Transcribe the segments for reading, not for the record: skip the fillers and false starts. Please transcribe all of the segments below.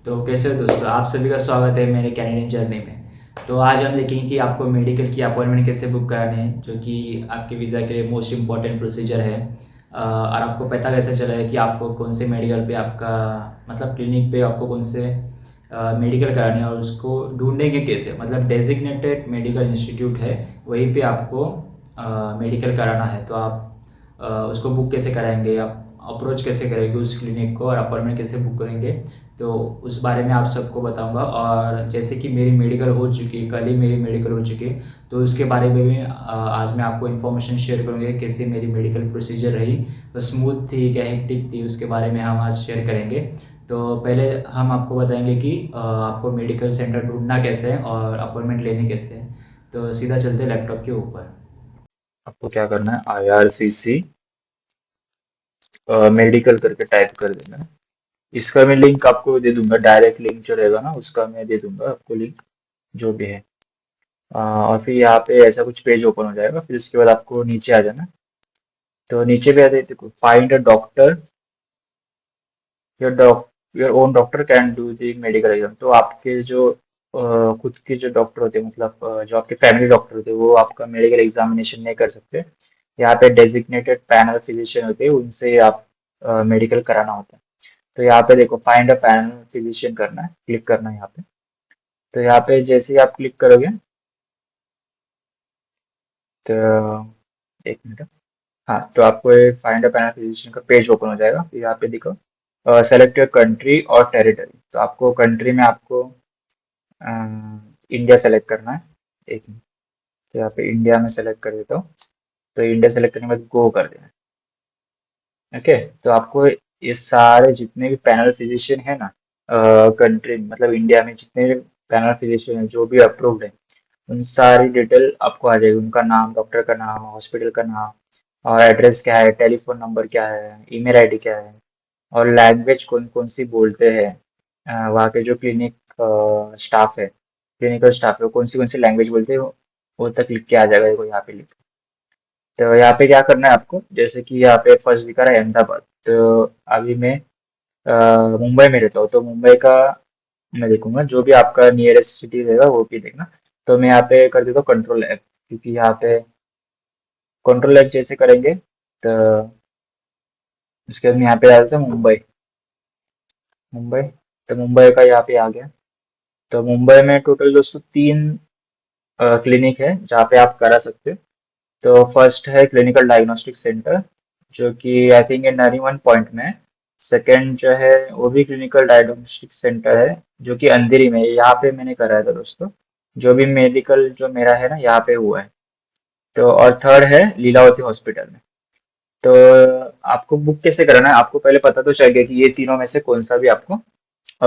तो कैसे हो दोस्तों, आप सभी का स्वागत है मेरे कैनेडियन जर्नी में। तो आज हम देखेंगे कि आपको मेडिकल की अपॉइंटमेंट कैसे बुक कराने हैं, जो कि आपके वीज़ा के लिए मोस्ट इम्पॉर्टेंट प्रोसीजर है। और आपको पता कैसे चला है कि आपको कौन से मेडिकल पे आपका मतलब क्लिनिक पे आपको कौन से मेडिकल कराने हैं, और उसको ढूंढेंगे कैसे, मतलब डेजिग्नेटेड मेडिकल इंस्टीट्यूट है वहीं पे आपको मेडिकल कराना है। तो आप उसको बुक कैसे कराएंगे, आप अप्रोच कैसे करेंगे उस क्लिनिक को, और अपॉइंटमेंट कैसे बुक करेंगे, तो उस बारे में आप सबको बताऊंगा। और जैसे कि मेरी मेडिकल हो चुकी है, कल ही मेरी मेडिकल हो चुकी है, तो उसके बारे में भी आज मैं आपको इन्फॉर्मेशन शेयर करूँगा, कैसे मेरी मेडिकल प्रोसीजर रही, तो स्मूथ थी क्या हेक्टिक थी, उसके बारे में हम आज शेयर करेंगे। तो पहले हम आपको बताएंगे कि आपको मेडिकल सेंटर ढूंढना कैसे है और अपॉइंटमेंट लेनी कैसे है। तो सीधा चलते लैपटॉप के ऊपर। आपको क्या करना है, IRCC मेडिकल करके टाइप कर देना है। इसका मैं लिंक आपको दे दूंगा, डायरेक्ट लिंक जो रहेगा ना उसका मैं दे दूंगा आपको लिंक, जो भी है। और फिर यहाँ पे ऐसा कुछ पेज ओपन हो जाएगा, फिर उसके बाद आपको नीचे आ जाना। तो नीचे पे आते देखो, find a doctor, your own doctor can do the medical exam. तो आपके जो खुद के जो डॉक्टर होते हैं, मतलब जो आपके फैमिली डॉक्टर होते हैं, वो आपका मेडिकल एग्जामिनेशन नहीं कर सकते। यहाँ पे डेजिग्नेटेड पैनल फिजिशियन होते हैं, उनसे आप मेडिकल कराना होता है। तो यहाँ पे देखो, फाइंड अ पैनल फिजिशियन करना है, क्लिक करना है यहाँ पे। तो यहाँ पे जैसे ही आप क्लिक करोगे, तो एक मिनट। हाँ, तो आपको ये फाइंड अ पैनल फिजिशियन का पेज ओपन हो जाएगा। फिर यहाँ पे देखो, सेलेक्ट योर कंट्री और टेरिटरी। तो आपको कंट्री में आपको इंडिया सेलेक्ट करना है। एक मिनट, तो यहाँ पे इंडिया में सेलेक्ट कर देता हूँ। तो इंडिया सेलेक्ट करने के बाद गो कर देना है। ओके, तो आपको ये सारे जितने भी पैनल फिजिशियन है ना, कंट्री मतलब इंडिया में जितने भी पैनल फिजिशियन है जो भी अप्रूव्ड है, उन सारी डिटेल आपको आ जाएगी। उनका नाम, डॉक्टर का नाम, हॉस्पिटल का नाम, और एड्रेस क्या है, टेलीफोन नंबर क्या है, ईमेल आईडी क्या है, और लैंग्वेज कौन कौन सी बोलते हैं। वहाँ के जो क्लिनिक स्टाफ है, क्लिनिकल स्टाफ है, वो कौन सी लैंग्वेज बोलते हैं, वो तक लिख के आ जाएगा। देखो यहाँ पे लिख। तो यहाँ पे क्या करना है आपको, जैसे कि यहाँ पे फर्स्ट दिखा रहा है अहमदाबाद। तो अभी मैं मुंबई में रहता हूँ, तो मुंबई का मैं देखूंगा। जो भी आपका नियरेस्ट सिटी रहेगा वो भी देखना। तो मैं यहाँ पे कर देता हूँ कंट्रोल एफ, क्योंकि यहाँ पे कंट्रोल एफ जैसे करेंगे तो उसके बाद मैं यहाँ पे डाल देता हूँ मुंबई। मुंबई, तो मुंबई का यहाँ पे आ गया। तो मुंबई में टोटल दोस्तों 3 क्लिनिक है जहाँ पे आप करा सकते हो। तो फर्स्ट है क्लिनिकल डायग्नोस्टिक सेंटर, जो कि आई थिंक नरीमन पॉइंट में है। सेकेंड जो है वो भी क्लिनिकल डायग्नोस्टिक सेंटर है, जो कि अंधेरी में है। यहाँ पे मैंने कराया था दोस्तों, जो भी मेडिकल जो मेरा है ना यहाँ पे हुआ है। तो और थर्ड है लीलावती हॉस्पिटल में। तो आपको बुक कैसे कराना है, आपको पहले पता तो चाहिए कि ये तीनों में से कौन सा भी आपको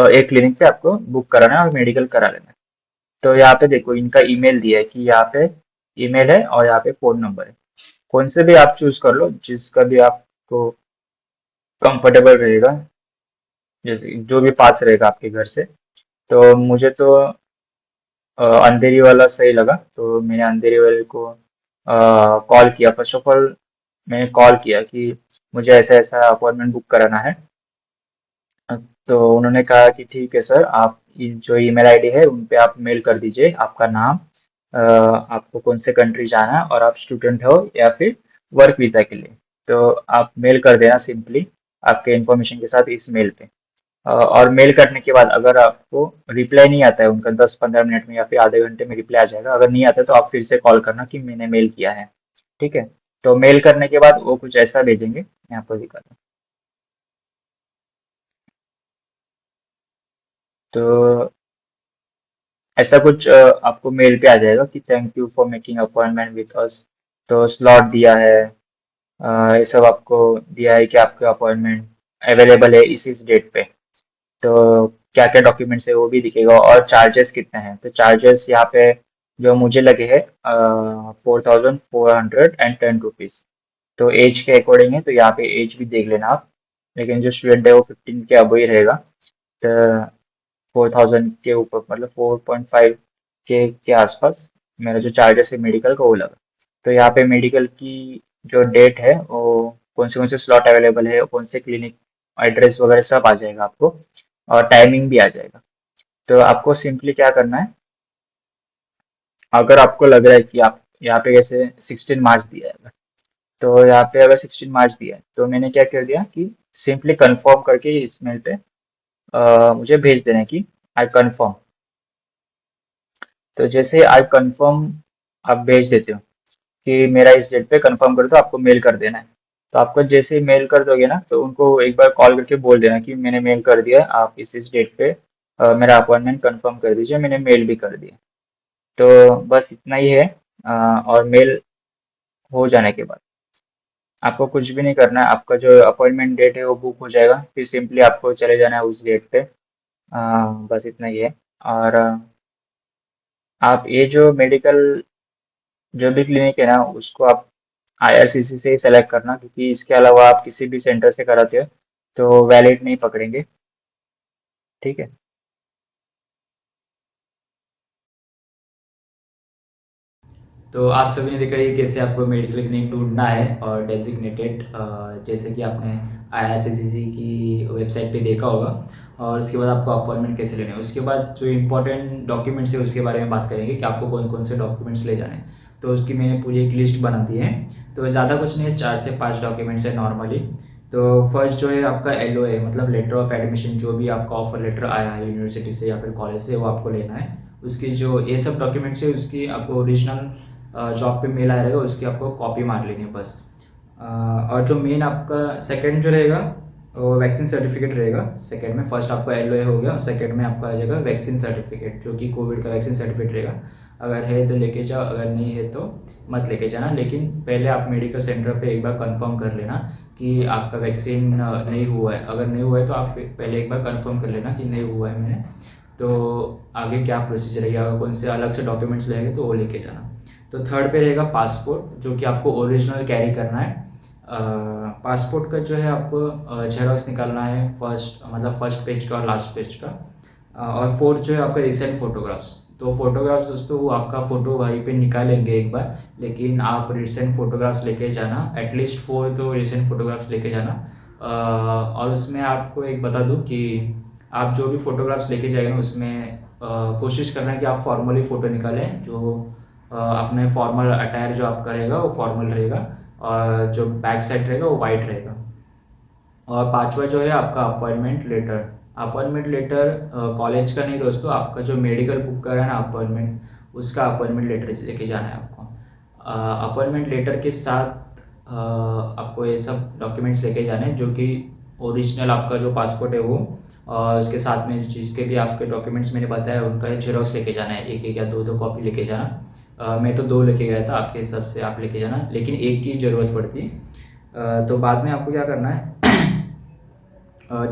एक क्लिनिक पे आपको बुक कराना है और मेडिकल करा लेना है। तो यहाँ पे देखो, इनका ईमेल दिया है कि यहाँ पे ईमेल है और यहाँ पे फोन नंबर है। कौन से भी आप चूज कर लो, जिसका भी आपको कंफर्टेबल रहेगा, जैसे जो भी पास रहेगा आपके घर से। तो मुझे तो अंधेरी वाला सही लगा, तो मैंने अंधेरी वाले को कॉल किया। फर्स्ट ऑफ ऑल मैंने कॉल किया कि मुझे ऐसा ऐसा अपॉइंटमेंट बुक कराना है। तो उन्होंने कहा कि ठीक है सर, आप जो ईमेल आईडी है उन पे आप मेल कर दीजिए आपका नाम, आपको कौन से कंट्री जाना है, और आप स्टूडेंट हो या फिर वर्क वीज़ा के लिए। तो आप मेल कर देना सिंपली आपके इन्फॉर्मेशन के साथ इस मेल पे। और मेल करने के बाद अगर आपको रिप्लाई नहीं आता है उनका, 10-15 मिनट में या फिर आधे घंटे में रिप्लाई आ जाएगा। अगर नहीं आता है तो आप फिर से कॉल करना कि मैंने मेल किया है। ठीक है, तो मेल करने के बाद वो कुछ ऐसा भेजेंगे, मैं आपको दिखाता हूँ। तो ऐसा कुछ आपको मेल पे आ जाएगा कि thank you for making appointment with us. तो स्लॉट दिया है, ये सब आपको दिया है कि आपका अपॉइंटमेंट अवेलेबल है इस डेट पे। तो क्या क्या डॉक्यूमेंट्स है वो भी दिखेगा, और चार्जेस कितने हैं। तो चार्जेस यहाँ पे जो मुझे लगे हैं 4410 रुपीज़। तो एज के अकॉर्डिंग है, तो यहाँ पे एज भी देख लेना आप। लेकिन जो स्टूडेंट है वो 15 के अब ही रहेगा। तो 4000 के ऊपर, मतलब 4.5 के आसपास मेरा जो चार्जेस है मेडिकल का वो लगा। तो यहाँ पे मेडिकल की जो डेट है, वो कौन से स्लॉट अवेलेबल है, कौन से क्लिनिक, एड्रेस वगैरह सब आ जाएगा आपको। और टाइमिंग भी आ जाएगा। तो आपको सिंपली क्या करना है, अगर आपको लग रहा है कि आप यहाँ पे जैसे 16 मार्च दिया है, तो यहाँ पे अगर 16 मार्च दिया है तो मैंने क्या कर दिया कि सिंपली कंफर्म करके इस मेल पे मुझे भेज देना है कि आई कंफर्म। तो जैसे आई कंफर्म आप भेज देते हो कि मेरा इस डेट पे कंफर्म कर दो, आपको मेल कर देना है। तो आपको जैसे ही मेल कर दोगे ना, तो उनको एक बार कॉल करके बोल देना कि मैंने मेल कर दिया है, आप इस डेट पे मेरा अपॉइंटमेंट कंफर्म कर दीजिए, मैंने मेल भी कर दिया। तो बस इतना ही है। और मेल हो जाने के बाद आपको कुछ भी नहीं करना है, आपका जो अपॉइंटमेंट डेट है वो बुक हो जाएगा, फिर सिंपली आपको चले जाना है उस डेट पे। बस इतना ही है। और आप ये जो मेडिकल जो भी क्लिनिक है ना, उसको आप आईआरसीसी से ही सेलेक्ट करना, क्योंकि इसके अलावा आप किसी भी सेंटर से कराते हो तो वैलिड नहीं पकड़ेंगे। ठीक है। तो आप सभी ने देखा ये कैसे आपको मेडिकल क्लिनिक ढूंढना है और डेजिग्नेटेड, जैसे कि आपने आईआरसीटीसी की वेबसाइट पे देखा होगा। और उसके बाद आपको अपॉइंटमेंट कैसे लेने हैं, उसके बाद जो इंपॉर्टेंट डॉक्यूमेंट्स है उसके बारे में बात करेंगे कि आपको कौन कौन से डॉक्यूमेंट्स ले जाने हैं। तो उसकी मैंने पूरी एक लिस्ट बना दी है। तो ज़्यादा कुछ नहीं है, 4 से 5 डॉक्यूमेंट्स है नॉर्मली। तो फर्स्ट जो है आपका LOA, मतलब लेटर ऑफ एडमिशन, जो भी आपका ऑफर लेटर आया है यूनिवर्सिटी से या फिर कॉलेज से, वो आपको लेना है। उसकी जो ये सब डॉक्यूमेंट्स है उसकी आपको ओरिजिनल जॉब पे मेल आएगा, उसकी आपको कॉपी मार लेनी है बस। और जो मेन आपका सेकंड जो रहेगा वो वैक्सीन सर्टिफिकेट रहेगा सेकंड में। फर्स्ट आपका LOA हो गया, सेकंड में आपका आ जाएगा वैक्सीन सर्टिफिकेट, जो कि कोविड का वैक्सीन सर्टिफिकेट रहेगा। अगर है तो लेके जाओ, अगर नहीं है तो मत लेके जाना। लेकिन पहले आप मेडिकल सेंटर पे एक बार कंफर्म कर लेना कि आपका वैक्सीन नहीं हुआ है। अगर नहीं हुआ है तो आप पहले एक बार कंफर्म कर लेना कि नहीं हुआ है मैंने। तो आगे क्या प्रोसीजर रहेगा, अगर कौन से अलग से डॉक्यूमेंट्स लगेंगे तो वो लेके जाना। तो थर्ड पे रहेगा पासपोर्ट, जो कि आपको ओरिजिनल कैरी करना है। पासपोर्ट का जो है आपको जेरॉक्स निकालना है, फर्स्ट मतलब फर्स्ट पेज का और लास्ट पेज का। और फोर्थ जो है आपका रिसेंट फोटोग्राफ्स। तो फोटोग्राफ्स दोस्तों वो आपका फ़ोटो वहीं पे निकालेंगे एक बार, लेकिन आप रिसेंट फोटोग्राफ्स लेके जाना, एटलीस्ट 4 तो रिसेंट फोटोग्राफ्स लेके जाना। और उसमें आपको एक बता दूं कि आप जो भी फोटोग्राफ्स लेके जाएंगे ना, उसमें कोशिश करना है कि आप फॉर्मली फ़ोटो निकालें। जो अपने फॉर्मल अटायर जो आपका रहेगा वो फॉर्मल रहेगा, और जो बैक साइड रहेगा वो वाइट रहेगा। और पांचवा जो है आपका appointment letter. Appointment letter college का नहीं दोस्तों, आपका जो मेडिकल बुक का है ना अपॉइंटमेंट, उसका अपॉइंटमेंट लेटर लेके जाना है आपको। अपॉइंटमेंट लेटर के साथ आपको ये सब डॉक्यूमेंट्स लेके जाने हैं, जो कि ओरिजिनल आपका जो पासपोर्ट है वो, और उसके साथ में जिसके भी आपके डॉक्यूमेंट्स मैंने बताया उनका जेरॉक्स लेके जाना है, एक एक या दो दो कॉपी लेके जाना। मैं तो 2 लेके गया था, आपके हिसाब से आप लेके जाना, लेकिन एक की ज़रूरत पड़ती है। तो बाद में आपको क्या करना है,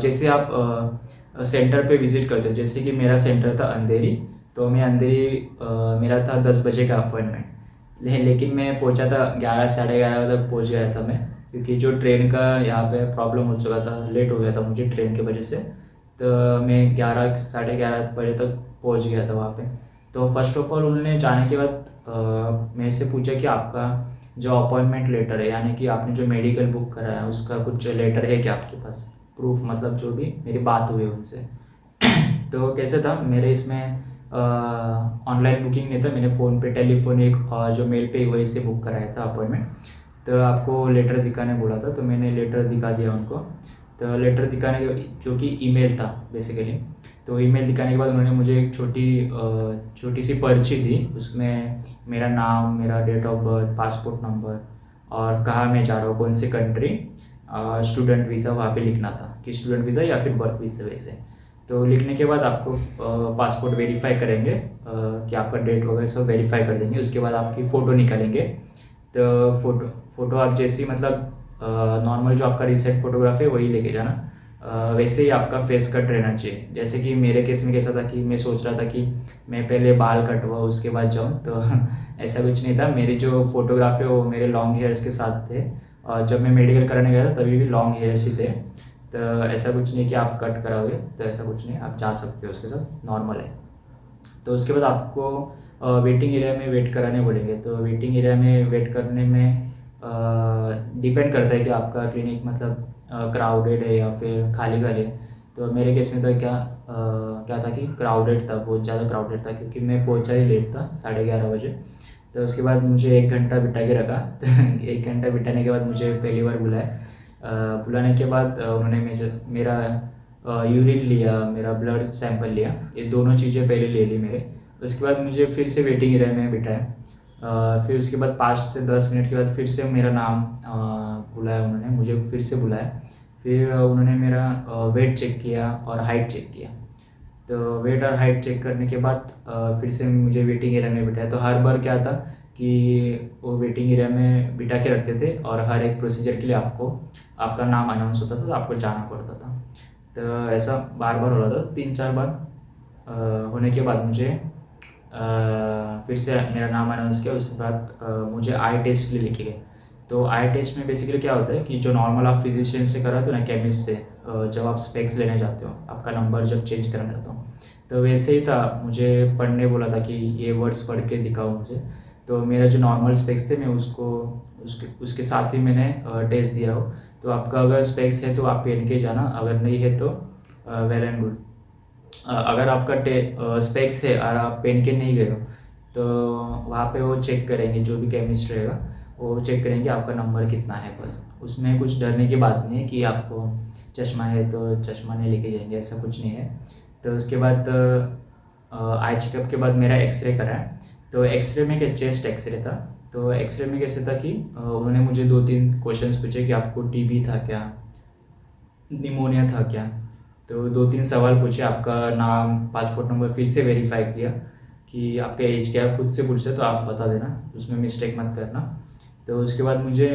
जैसे आप सेंटर पे विज़िट करते हो, जैसे कि मेरा सेंटर था अंधेरी। तो मैं अंधेरी मेरा था 10 बजे का अपॉइंटमेंट, लेकिन मैं पहुंचा था 11 साढ़े 11 तक पहुंच गया था मैं, क्योंकि जो ट्रेन का यहाँ पे प्रॉब्लम हो चुका था, लेट हो गया था मुझे ट्रेन की वजह से। तो मैं 11 साढ़े 11 बजे तक पहुंच गया था वहाँ पे। तो फर्स्ट ऑफ ऑल उन्होंने जाने के बाद मेरे से पूछा कि आपका जो अपॉइंटमेंट लेटर है, यानी कि आपने जो मेडिकल बुक करा है उसका कुछ लेटर है क्या आपके पास, प्रूफ, मतलब जो भी मेरी बात हुई उनसे। तो कैसे था मेरे इसमें, ऑनलाइन बुकिंग नहीं था, मैंने फ़ोन पे टेलीफोनिक और जो मेल पे वही से बुक कराया था अपॉइंटमेंट। तो आपको लेटर दिखाने बोला था, तो मैंने लेटर दिखा दिया उनको। तो लेटर दिखाने के, जो कि ईमेल था बेसिकली, तो ईमेल दिखाने के बाद उन्होंने मुझे एक छोटी सी पर्ची दी। उसमें मेरा नाम, मेरा date of birth, passport number, और कहाँ मैं जा रहा हूँ, कौन सी कंट्री, स्टूडेंट वीज़ा वहाँ पे लिखना था कि स्टूडेंट वीज़ा या फिर वर्क वीज़ा वैसे। तो लिखने के बाद आपको पासपोर्ट वेरीफाई करेंगे, कि आपका डेट वगैरह सब वेरीफाई कर देंगे। उसके बाद आपकी फ़ोटो निकालेंगे। तो फ़ोटो आप जैसी मतलब नॉर्मल जो आपका रिसेंट फोटोग्राफ है वही लेके जाना। वैसे ही आपका फेस कट रहना चाहिए। जैसे कि मेरे केस में कैसा था कि मैं सोच रहा था कि मैं पहले बाल कटवाऊँ उसके बाद जाऊँ, तो ऐसा कुछ नहीं था। मेरी जो फोटोग्राफ है वो मेरे लॉन्ग हेयर्स के साथ थे, और जब मैं मेडिकल कराने गया था तभी भी लॉन्ग हेयर्स ही थे। तो ऐसा कुछ नहीं कि आप कट कराओगे, तो ऐसा कुछ नहीं, आप जा सकते हो उसके साथ, नॉर्मल है। तो उसके बाद आपको वेटिंग एरिया में वेट कराने बोलेंगे। तो वेटिंग एरिया में वेट करने में डिपेंड करता है कि आपका क्लिनिक मतलब क्राउडेड है या फिर खाली खाली है। तो मेरे केस में तो क्या था कि क्राउडेड था, बहुत ज़्यादा क्राउडेड था, क्योंकि मैं पहुंचा ही लेट था 11:30 बजे। तो उसके बाद मुझे 1 घंटा बिठा के रखा। तो 1 घंटा बिठाने के बाद मुझे पहली बार बुलाया। बुलाने के बाद उन्होंने मेरा यूरिन लिया, मेरा ब्लड सैंपल लिया, ये दोनों चीज़ें पहले ले ली मेरे। उसके बाद मुझे फिर से वेटिंग एरिया में बिठाया। फिर उसके बाद 5 से 10 मिनट के बाद फिर से मेरा नाम बुलाया, उन्होंने मुझे फिर से बुलाया। फिर उन्होंने मेरा वेट चेक किया और हाइट चेक किया। तो वेट और हाइट चेक करने के बाद फिर से मुझे वेटिंग एरिया में बिठाया। तो हर बार क्या था कि वो वेटिंग एरिया में बिठा के रखते थे, और हर एक प्रोसीजर के लिए आपका नाम अनाउंस होता था, तो आपको जाना पड़ता था। तो ऐसा बार बार हो रहा था, 3-4 बार होने के बाद मुझे फिर से मेरा नाम अनाउंस किया। उसके बाद मुझे आई टेस्ट के लिए लिखे गए। तो आई टेस्ट में बेसिकली क्या होता है कि जो नॉर्मल आप फिजिशियन से कराते हो ना, केमिस्ट से, जब आप स्पेक्स लेने जाते हो, आपका नंबर जब चेंज करना चाहते हो, तो वैसे ही था। मुझे पढ़ने बोला था कि ये वर्ड्स पढ़ के दिखाओ मुझे। तो मेरा जो नॉर्मल स्पेक्स थे, मैं उसके साथ ही मैंने टेस्ट दिया हो। तो आपका अगर स्पेक्स है तो आप पहन के जाना, अगर नहीं है तो वेल एंड गुड। अगर आपका स्पेक्स है और आप पहन के नहीं गए हो, तो वहाँ पे वो चेक करेंगे, जो भी केमिस्ट रहेगा वो चेक करेंगे आपका नंबर कितना है। बस उसमें कुछ डरने की बात नहीं है कि आपको चश्मा है तो चश्मा नहीं लेके जाएंगे, ऐसा कुछ नहीं है। तो उसके बाद आई चेकअप के बाद मेरा एक्सरे कराया। तो एक्सरे में क्या, चेस्ट एक्सरे था। तो एक्सरे में कैसे था कि उन्होंने मुझे 2-3 क्वेश्चंस पूछे कि आपको टीबी था क्या, निमोनिया था क्या। तो 2-3 सवाल पूछे, आपका नाम, पासपोर्ट नंबर फिर से वेरीफाई किया कि आपका एज क्या है, खुद से पूछते तो आप बता देना, उसमें मिस्टेक मत करना। तो उसके बाद मुझे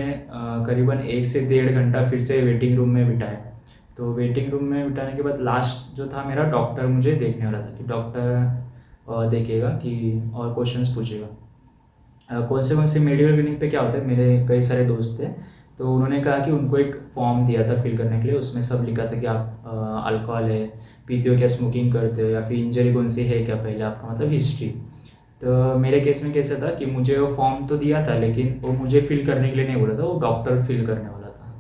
करीबन 1 से 1.5 घंटा फिर से वेटिंग रूम में बिठाया। तो वेटिंग रूम में बिठाने के बाद लास्ट जो था मेरा, डॉक्टर मुझे देखने वाला था कि डॉक्टर देखेगा कि और क्वेश्चंस पूछेगा। कौन से मेडिकल क्लिनिक पे क्या होता है, मेरे कई सारे दोस्त थे, तो उन्होंने कहा कि उनको एक फॉर्म दिया था फिल करने के लिए। उसमें सब लिखा था कि आप अल्कोहल है, पीते हो क्या, स्मोकिंग करते हो, या फिर इंजरी कौन सी है क्या पहले, आपका मतलब हिस्ट्री। तो मेरे केस में कैसा था कि मुझे वो फॉर्म तो दिया था, लेकिन वो मुझे फिल करने के लिए नहीं बोला था, वो डॉक्टर फिल करने वाला था।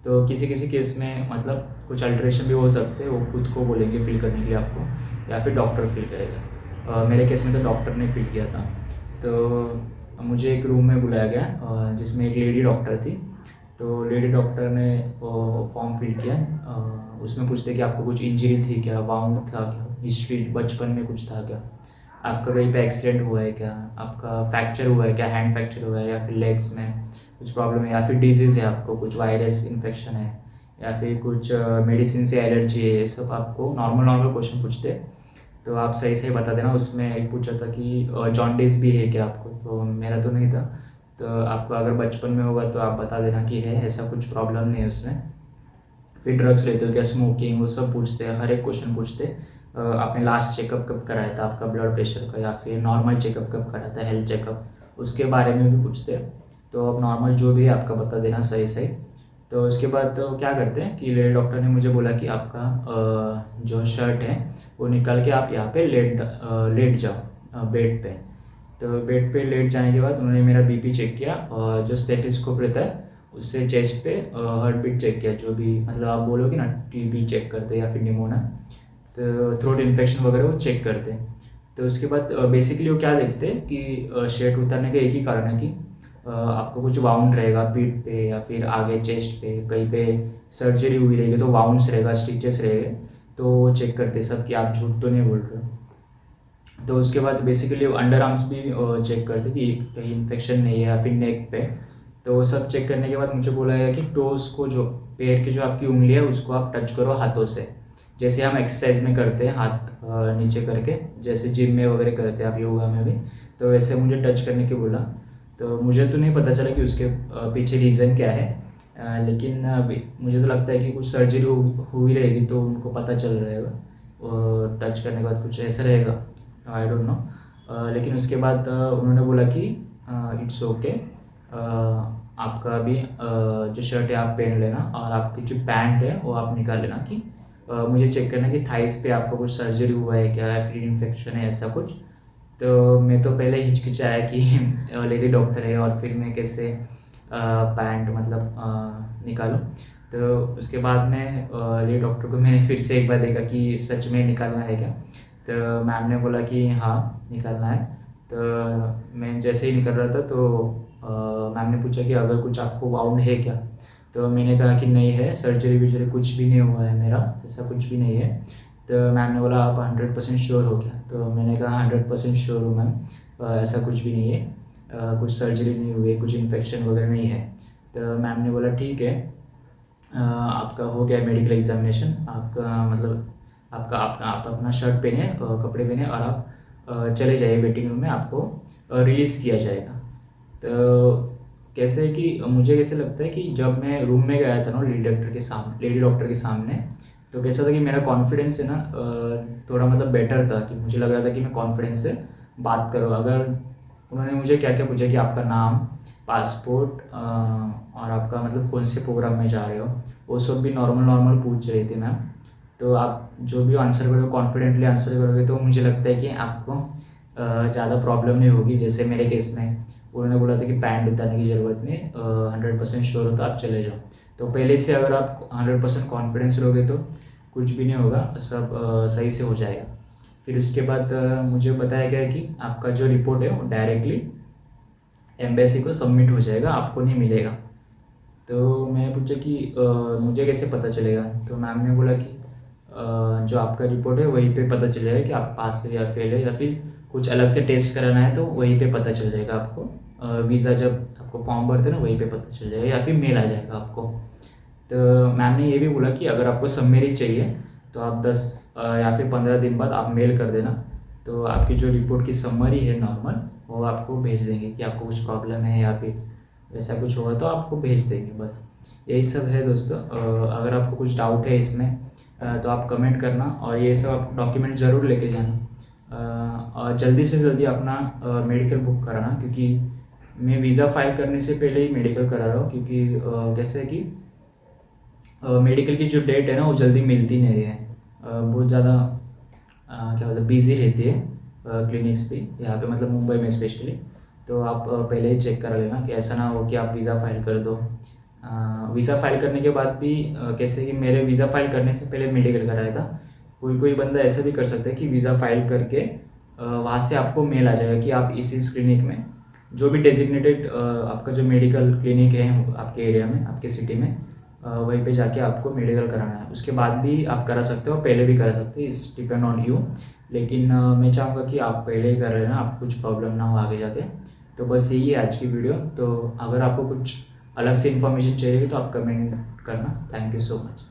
तो किसी किसी केस में मतलब कुछ अल्ट्रेशन भी हो सकते हैं, वो खुद को बोलेंगे फिल करने के लिए आपको, या फिर डॉक्टर फिल करेगा। मेरे केस में तो डॉक्टर ने फिल किया था। तो मुझे एक रूम में बुलाया गया जिसमें एक लेडी डॉक्टर थी। तो लेडी डॉक्टर ने फॉर्म फिल किया। उसमें पूछते कि आपको कुछ इंजरी थी क्या, वाउंड था क्या, हिस्ट्री बचपन में कुछ था क्या, आपका कहीं पे एक्सीडेंट हुआ है क्या, आपका फ्रैक्चर हुआ है क्या, हैंड फ्रैक्चर हुआ है, या फिर लेग्स में कुछ प्रॉब्लम है, या फिर डिजीज़ है, आपको कुछ वायरस इन्फेक्शन है, या फिर कुछ मेडिसिन से एलर्जी है। ये सब आपको नॉर्मल क्वेश्चन पूछते हैं, तो आप सही सही बता देना। उसमें एक पूछा था कि जॉन्डिस भी है क्या आपको, तो मेरा तो नहीं था। तो आपको अगर बचपन में होगा तो आप बता देना कि है, ऐसा कुछ प्रॉब्लम नहीं है उसमें। फिर ड्रग्स लेते हो क्या, स्मोकिंग, वो सब पूछते हैं, हर एक क्वेश्चन पूछते हैं। आपने लास्ट चेकअप कब कराया था, आपका ब्लड प्रेशर का, या फिर नॉर्मल चेकअप कब कराया था, हेल्थ चेकअप, उसके बारे में भी पूछते हैं। तो अब नॉर्मल जो भी है आपका बता देना सही सही। तो उसके बाद तो क्या करते हैं कि लेडी डॉक्टर ने मुझे बोला कि आपका जो शर्ट है वो निकाल के आप यहाँ पे लेट जाओ बेड पे। तो बेड पे लेट जाने के बाद उन्होंने मेरा बीपी चेक किया, और जो स्टेथोस्कोप रहता है उससे चेस्ट पे हार्ट बीट चेक किया, जो भी मतलब आप बोलोगे ना टीबी चेक करते हैं या फिर निमोनिया, तो थ्रोट इन्फेक्शन वगैरह वो चेक करते हैं। तो उसके बाद बेसिकली वो क्या देखते हैं कि शर्ट उतारने का एक ही कारण है कि आपको कुछ वाउंड रहेगा पीठ पे, या फिर आगे चेस्ट पे कहीं पे सर्जरी हुई रहेगी तो वाउंड्स रहेगा, स्टिचेस रहेंगे, तो वो चेक करते हैं सब कि आप झूठ तो नहीं बोल रहे हो। तो उसके बाद बेसिकली अंडर आर्म्स भी चेक करते कि कहीं इन्फेक्शन नहीं है, या फिर नेक पे। तो वो सब चेक करने के बाद मुझे बोला गया कि टोस को, जो पैर की जो आपकी उंगली है उसको आप टच करो हाथों से, जैसे हम एक्सरसाइज में करते हैं हाथ नीचे करके, जैसे जिम में वगैरह करते हैं आप, योगा में भी। तो वैसे मुझे टच करने की बोला। तो मुझे तो नहीं पता चला कि उसके पीछे रीज़न क्या है, लेकिन मुझे तो लगता है कि कुछ सर्जरी हुई रहेगी तो उनको पता चल रहेगा, और टच करने के बाद कुछ ऐसा रहेगा, आई डोंट नो। लेकिन उसके बाद उन्होंने बोला कि इट्स ओके, आपका अभी जो शर्ट है आप पहन लेना, और आपकी जो पैंट है वो आप निकाल लेना, कि मुझे चेक करना कि थाइस पे आपको कुछ सर्जरी हुआ है क्या, या फिर इन्फेक्शन है ऐसा कुछ। तो मैं तो पहले हिचकिचाया कि लेडी डॉक्टर है और फिर मैं कैसे पैंट मतलब निकालूं। तो उसके बाद में ये डॉक्टर को मैंने फिर से एक बार देखा कि सच में निकालना है क्या। तो मैम ने बोला कि हाँ निकालना है। तो मैं जैसे ही निकल रहा था तो मैम ने पूछा कि अगर कुछ आपको वाउंड है क्या। तो मैंने कहा कि नहीं है, सर्जरी वर्जरी कुछ भी नहीं हुआ है मेरा, ऐसा कुछ भी नहीं है। तो मैम ने बोला आप 100% श्योर हो क्या। तो मैंने कहा 100% श्योर हूँ मैम, ऐसा कुछ भी नहीं है, कुछ सर्जरी नहीं हुई है, कुछ इन्फेक्शन वगैरह नहीं है। तो मैम ने बोला ठीक है, आपका हो गया मेडिकल एग्जामिनेशन, आपका मतलब आपका आप अपना शर्ट पहने, कपड़े पहने और आप चले जाइए वेटिंग रूम में, आपको रिलीज़ किया जाएगा। तो कैसे है कि मुझे कैसे लगता है कि जब मैं रूम में गया था ना लेडी डॉक्टर के सामने, तो कैसा था कि मेरा कॉन्फिडेंस है ना थोड़ा मतलब बेटर था, कि मुझे लग रहा था कि मैं कॉन्फिडेंस से बात करूँ। अगर उन्होंने मुझे क्या क्या पूछा कि आपका नाम, पासपोर्ट और आपका मतलब कौन से प्रोग्राम में जा रहे हो, वो सब भी नॉर्मल नॉर्मल पूछ रहे थे मैम। तो आप जो भी आंसर करोगे कॉन्फिडेंटली आंसर करोगे तो मुझे लगता है कि आपको ज़्यादा प्रॉब्लम नहीं होगी। जैसे मेरे केस में उन्होंने बोला था कि पैंट उतारने की ज़रूरत नहीं, 100% श्योर हो तो आप चले जाओ। तो पहले से अगर आप 100% कॉन्फिडेंस रहोगे तो कुछ भी नहीं होगा, सब सही से हो जाएगा। फिर उसके बाद मुझे बताया गया कि आपका जो रिपोर्ट है वो डायरेक्टली एम्बेसी को सबमिट हो जाएगा, आपको नहीं मिलेगा। तो मैं पूछा कि मुझे कैसे पता चलेगा। तो मैम ने बोला कि जो आपका रिपोर्ट है वहीं पे पता चल जाएगा कि आप पास है या फेल है, या फिर कुछ अलग से टेस्ट कराना है तो वहीं पे पता चल जाएगा आपको। वीज़ा जब आपको फॉर्म भरते हैं ना वहीं पे पता चल जाएगा, या फिर मेल आ जाएगा आपको। तो मैम ने ये भी बोला कि अगर आपको समरी चाहिए तो आप 10 या फिर 15 दिन बाद आप मेल कर देना, तो आपकी जो रिपोर्ट की समरी है नॉर्मल वो आपको भेज देंगे कि आपको कुछ प्रॉब्लम है या फिर वैसा कुछ होगा तो आपको भेज देंगे। बस यही सब है दोस्तों। अगर आपको कुछ डाउट है इसमें तो आप कमेंट करना, और ये सब आप डॉक्यूमेंट ज़रूर लेके जाना, और जल्दी से जल्दी अपना मेडिकल बुक कराना, क्योंकि मैं वीज़ा फाइल करने से पहले ही मेडिकल करा रहा हूँ। क्योंकि कैसे है कि मेडिकल की जो डेट है ना वो जल्दी मिलती नहीं है, बहुत ज़्यादा क्या बोलते बिजी रहती है क्लिनिक्स भी यहाँ पे, मतलब मुंबई में स्पेशली। तो आप पहले ही चेक करा लेना कि ऐसा ना हो कि आप वीज़ा फाइल कर दो। वीज़ा फाइल करने के बाद भी कैसे कि मेरे वीज़ा फाइल करने से पहले मेडिकल कराया था। कोई कोई बंदा ऐसा भी कर सकता है कि वीज़ा फाइल करके वहाँ से आपको मेल आ जाएगा कि आप इस क्लिनिक में, जो भी डेजिग्नेटेड आपका जो मेडिकल क्लिनिक है आपके एरिया में, आपके सिटी में, वहीं पे जाके आपको मेडिकल कराना है। उसके बाद भी आप करा सकते हो, पहले भी करा सकते हो, इस डिपेंड ऑन यू। लेकिन मैं चाहूँगा कि आप पहले ही कर लेना, आपको कुछ प्रॉब्लम ना हो आगे जाके। तो बस यही है आज की वीडियो। तो अगर आपको कुछ अलग से इन्फॉर्मेशन चाहिए तो आप कमेंट करना। Thank you so much.